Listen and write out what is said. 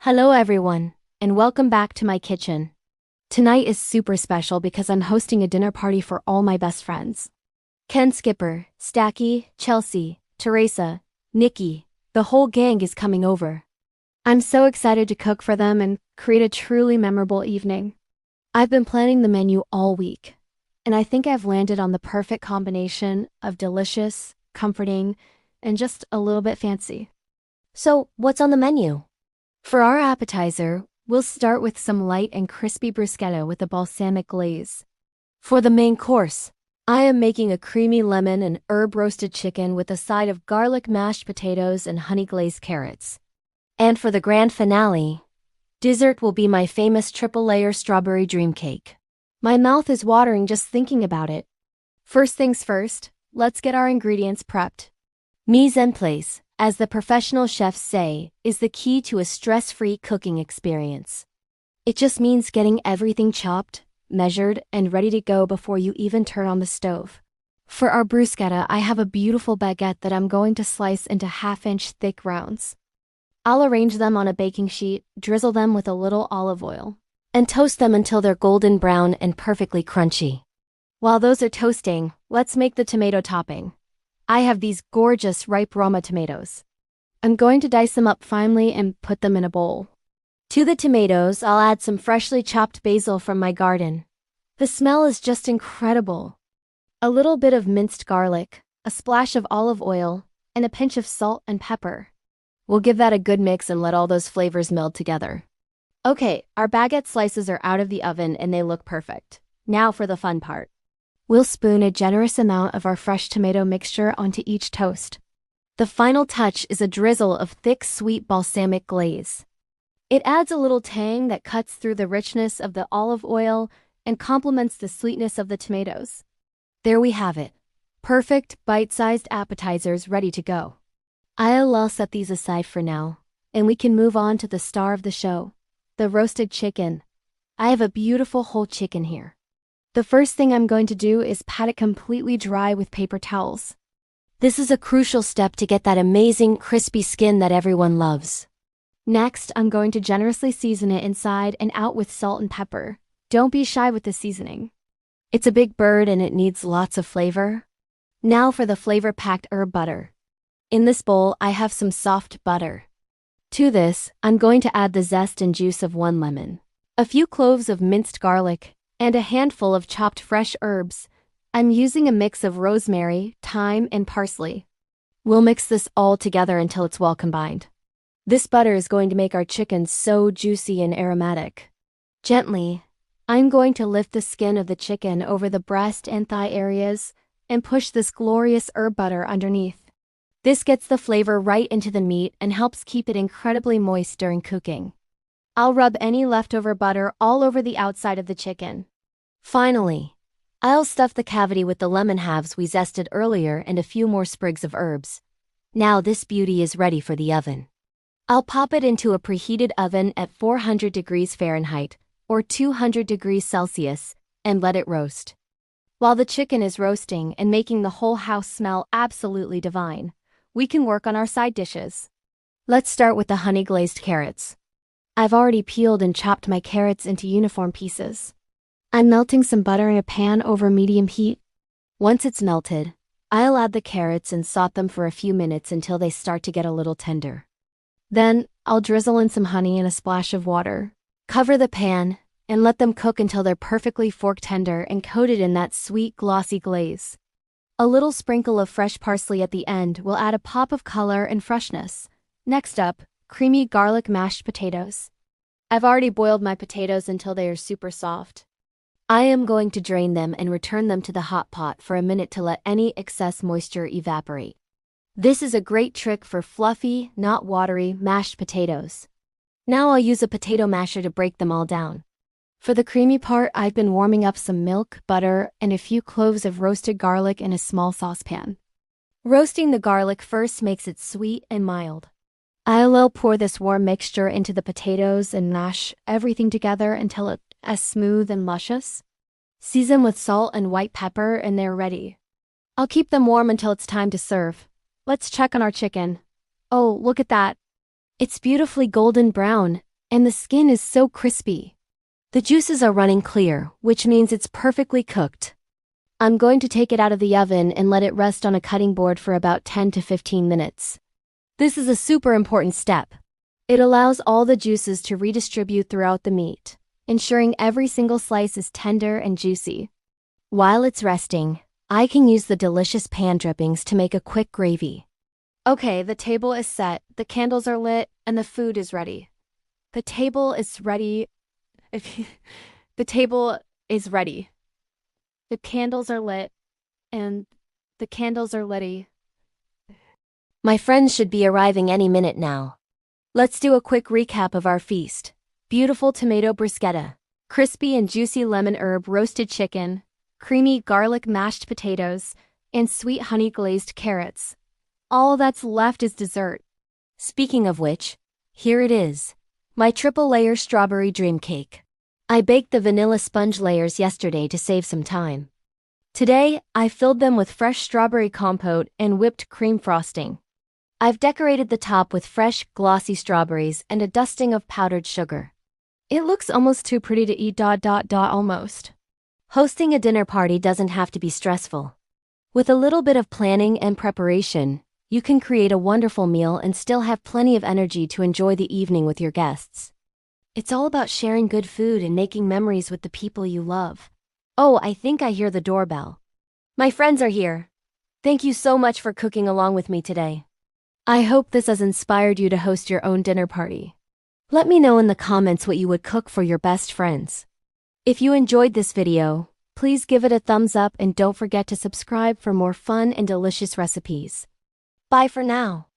Hello everyone, and welcome back to my kitchen. Tonight is super special because I'm hosting a dinner party for all my best friends. Ken, Skipper, Stacky, Chelsea, Teresa, Nikki, the whole gang is coming over. I'm so excited to cook for them and create a truly memorable evening. I've been planning the menu all week, and I think I've landed on the perfect combination of delicious, comforting, and just a little bit fancy. So, what's on the menu? For our appetizer, we'll start with some light and crispy bruschetta with a balsamic glaze. For the main course, I am making a creamy lemon and herb roasted chicken with a side of garlic mashed potatoes and honey glazed carrots. And for the grand finale, dessert will be my famous triple layer strawberry dream cake. My mouth is watering just thinking about it. First things first, let's get our ingredients prepped. Mise en place, as the professional chefs say, is the key to a stress-free cooking experience. It just means getting everything chopped, measured, and ready to go before you even turn on the stove. For our bruschetta, I have a beautiful baguette that I'm going to slice into half-inch thick rounds. I'll arrange them on a baking sheet, drizzle them with a little olive oil, and toast them until they're golden brown and perfectly crunchy. While those are toasting, let's make the tomato topping. I have these gorgeous ripe Roma tomatoes. I'm going to dice them up finely and put them in a bowl. To the tomatoes, I'll add some freshly chopped basil from my garden. The smell is just incredible. A little bit of minced garlic, a splash of olive oil, and a pinch of salt and pepper. We'll give that a good mix and let all those flavors meld together. Okay, our baguette slices are out of the oven and they look perfect. Now for the fun part. We'll spoon a generous amount of our fresh tomato mixture onto each toast. The final touch is a drizzle of thick, sweet balsamic glaze. It adds a little tang that cuts through the richness of the olive oil and complements the sweetness of the tomatoes. There we have it. Perfect, bite-sized appetizers ready to go. I'll set these aside for now, and we can move on to the star of the show, the roasted chicken. I have a beautiful whole chicken here. The first thing I'm going to do is pat it completely dry with paper towels. This is a crucial step to get that amazing, crispy skin that everyone loves. Next, I'm going to generously season it inside and out with salt and pepper. Don't be shy with the seasoning. It's a big bird and it needs lots of flavor. Now for the flavor-packed herb butter. In this bowl, I have some soft butter. To this, I'm going to add the zest and juice of 1 lemon, a few cloves of minced garlic, and a handful of chopped fresh herbs. I'm using a mix of rosemary, thyme, and parsley. We'll mix this all together until it's well combined. This butter is going to make our chicken so juicy and aromatic. Gently, I'm going to lift the skin of the chicken over the breast and thigh areas and push this glorious herb butter underneath. This gets the flavor right into the meat and helps keep it incredibly moist during cooking. I'll rub any leftover butter all over the outside of the chicken. Finally, I'll stuff the cavity with the lemon halves we zested earlier and a few more sprigs of herbs. Now this beauty is ready for the oven. I'll pop it into a preheated oven at 400 degrees Fahrenheit, or 200 degrees Celsius, and let it roast. While the chicken is roasting and making the whole house smell absolutely divine, we can work on our side dishes. Let's start with the honey glazed carrots. I've already peeled and chopped my carrots into uniform pieces. I'm melting some butter in a pan over medium heat. Once it's melted, I'll add the carrots and saute them for a few minutes until they start to get a little tender. Then, I'll drizzle in some honey and a splash of water. Cover the pan, and let them cook until they're perfectly fork tender and coated in that sweet, glossy glaze. A little sprinkle of fresh parsley at the end will add a pop of color and freshness. Next up, creamy garlic mashed potatoes. I've already boiled my potatoes until they are super soft. I am going to drain them and return them to the hot pot for a minute to let any excess moisture evaporate. This is a great trick for fluffy, not watery, mashed potatoes. Now I'll use a potato masher to break them all down. For the creamy part, I've been warming up some milk, butter, and a few cloves of roasted garlic in a small saucepan. Roasting the garlic first makes it sweet and mild. I'll pour this warm mixture into the potatoes and mash everything together until it's as smooth and luscious. Season with salt and white pepper and they're ready. I'll keep them warm until it's time to serve. Let's check on our chicken. Oh, look at that. It's beautifully golden brown, and the skin is so crispy. The juices are running clear, which means it's perfectly cooked. I'm going to take it out of the oven and let it rest on a cutting board for about 10 to 15 minutes. This is a super important step. It allows all the juices to redistribute throughout the meat, ensuring every single slice is tender and juicy. While it's resting, I can use the delicious pan drippings to make a quick gravy. Okay, the table is set, the candles are lit, and the food is ready. The table is ready. The table is ready. The candles are lit, and the candles are litty. My friends should be arriving any minute now. Let's do a quick recap of our feast. Beautiful tomato bruschetta, crispy and juicy lemon herb roasted chicken, creamy garlic mashed potatoes, and sweet honey glazed carrots. All that's left is dessert. Speaking of which, here it is. My triple layer strawberry dream cake. I baked the vanilla sponge layers yesterday to save some time. Today, I filled them with fresh strawberry compote and whipped cream frosting. I've decorated the top with fresh, glossy strawberries and a dusting of powdered sugar. It looks almost too pretty to eat almost. Hosting a dinner party doesn't have to be stressful. With a little bit of planning and preparation, you can create a wonderful meal and still have plenty of energy to enjoy the evening with your guests. It's all about sharing good food and making memories with the people you love. Oh, I think I hear the doorbell. My friends are here. Thank you so much for cooking along with me today. I hope this has inspired you to host your own dinner party. Let me know in the comments what you would cook for your best friends. If you enjoyed this video, please give it a thumbs up and don't forget to subscribe for more fun and delicious recipes. Bye for now.